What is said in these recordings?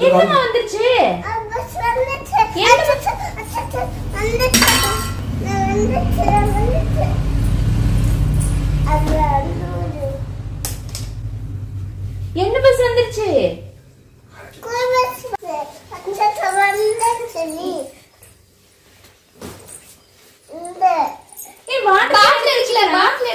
என்னமா வந்துருச்சு? பஸ் வந்துச்சு. வந்துச்சு. என்ன பஸ் வந்துருச்சு? பாட்டில் இருக்குல்ல, பாட்டில்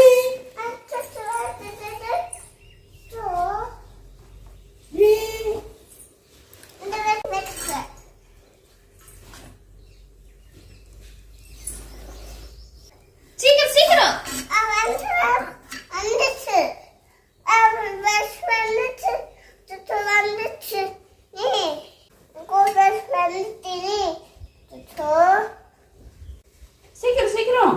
சீக்கிரம் சீக்கிரம். சீக்கிரம் சீக்கிரம்.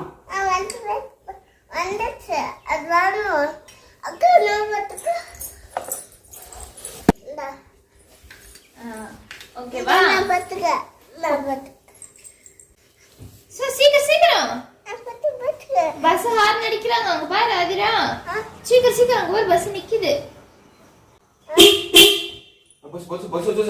ஓகேவா? சீக்கிரம் சீக்கிரம். பஸ் ஹார்ன் அடிக்கிறாங்க அங்க பாரு ஆதிரா. சீக்கிரம் சீக்கிரம் அங்க பாரு பஸ் நிக்குது. बस बस बस बस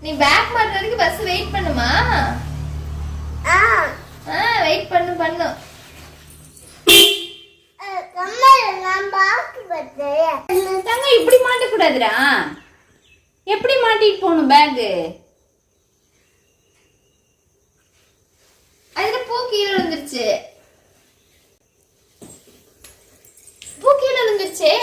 நீ பேக் மாட்ற வரைக்கும் பஸ் வெயிட் பண்ணுமா? வெயிட் பண்ணு பண்ணு. தங்க இப்படி மாட்ட கூடாதுடா. எப்படி மாட்டிட்டு போகணும் பேக்? அதுல பூ கீழே விழுந்துருச்சு. பூ கீழே விழுந்துருச்சே.